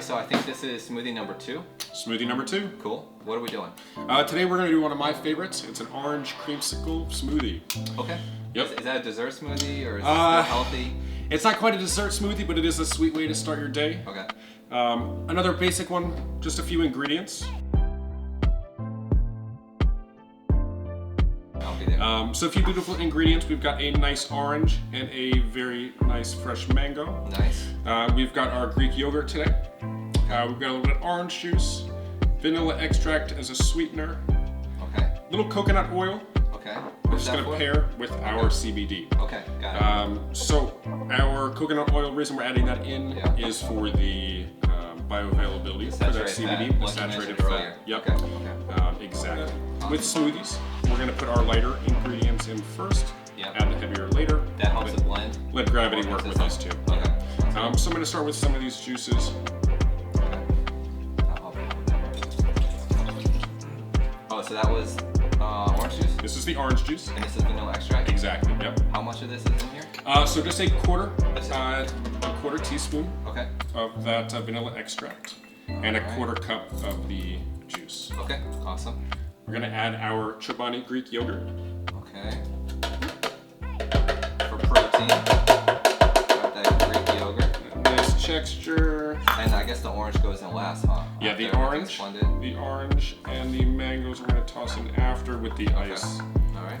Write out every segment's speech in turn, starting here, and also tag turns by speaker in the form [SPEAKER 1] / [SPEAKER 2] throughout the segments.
[SPEAKER 1] right, so I think this is smoothie number 2.
[SPEAKER 2] Smoothie number 2.
[SPEAKER 1] Cool. What are we doing?
[SPEAKER 2] Today we're going to do one of my favorites. It's an orange creamsicle smoothie.
[SPEAKER 1] Okay.
[SPEAKER 2] Yep.
[SPEAKER 1] Is that a dessert smoothie or is it still healthy?
[SPEAKER 2] It's not quite a dessert smoothie, but it is a sweet way to start your day.
[SPEAKER 1] Okay.
[SPEAKER 2] Another basic one, just a few ingredients.
[SPEAKER 1] I'll be there.
[SPEAKER 2] So a few beautiful ingredients. We've got a nice orange and a very nice fresh mango.
[SPEAKER 1] Nice.
[SPEAKER 2] We've got our Greek yogurt today. We've got a little bit of orange juice, vanilla extract as a sweetener,
[SPEAKER 1] Okay.
[SPEAKER 2] a little coconut oil.
[SPEAKER 1] Okay.
[SPEAKER 2] We're
[SPEAKER 1] What's
[SPEAKER 2] just
[SPEAKER 1] that
[SPEAKER 2] going to
[SPEAKER 1] for?
[SPEAKER 2] pair with our CBD.
[SPEAKER 1] Okay, got it.
[SPEAKER 2] So our coconut oil, reason we're adding that in is for the bioavailability for that CBD, the saturated fat. Yep.
[SPEAKER 1] Okay. Okay.
[SPEAKER 2] Exactly.
[SPEAKER 1] Awesome.
[SPEAKER 2] With smoothies, we're going to put our lighter ingredients in first,
[SPEAKER 1] Yep.
[SPEAKER 2] add the heavier later.
[SPEAKER 1] That helps it blend.
[SPEAKER 2] Let gravity work with us too.
[SPEAKER 1] Okay.
[SPEAKER 2] So I'm going to start with some of these juices.
[SPEAKER 1] Oh, so that was orange juice?
[SPEAKER 2] This is the orange juice.
[SPEAKER 1] And this is vanilla extract?
[SPEAKER 2] Exactly. Yep.
[SPEAKER 1] How much of this is in here?
[SPEAKER 2] So just a quarter teaspoon
[SPEAKER 1] Okay.
[SPEAKER 2] of that vanilla extract and a quarter cup of the juice.
[SPEAKER 1] Okay, awesome.
[SPEAKER 2] We're going to add our Chobani Greek yogurt.
[SPEAKER 1] Okay. For protein, got that Greek yogurt.
[SPEAKER 2] Nice texture.
[SPEAKER 1] And I guess the orange goes in last, huh?
[SPEAKER 2] Yeah,
[SPEAKER 1] After
[SPEAKER 2] the
[SPEAKER 1] everything's blended.
[SPEAKER 2] orange and the mangoes we're going to toss in after with the ice.
[SPEAKER 1] All right.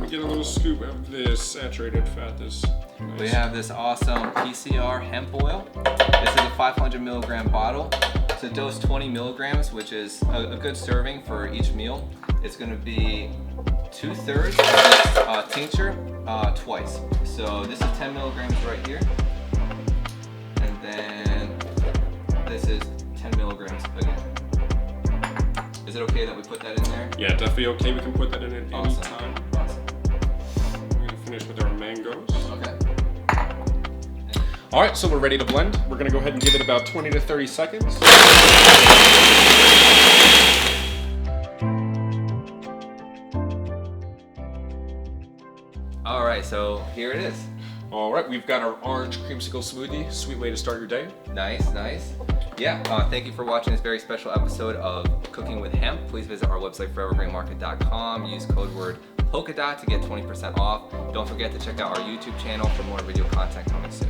[SPEAKER 2] We get a little scoop of this saturated fat. This nice.
[SPEAKER 1] We have this awesome PCR hemp oil. This is a 500 milligram bottle. To dose 20 milligrams, which is a good serving for each meal. It's going to be 2/3 of this tincture twice. So this is 10 milligrams right here. And then this is 10 milligrams again. Is it okay that we put that in there?
[SPEAKER 2] Yeah, definitely okay. We can put that in at any
[SPEAKER 1] Awesome.
[SPEAKER 2] time.
[SPEAKER 1] Awesome.
[SPEAKER 2] We're going to finish with our mangoes.
[SPEAKER 1] Okay.
[SPEAKER 2] All right, so we're ready to blend. We're going to go ahead and give it about 20 to 30 seconds.
[SPEAKER 1] All right, so here it is.
[SPEAKER 2] All right, we've got our orange creamsicle smoothie. Sweet way to start your day.
[SPEAKER 1] Nice, nice. Yeah, thank you for watching this very special episode of Cooking with Hemp. Please visit our website, forevergreenmarket.com. Use code word polka dot to get 20% off. Don't forget to check out our YouTube channel for more video content coming soon.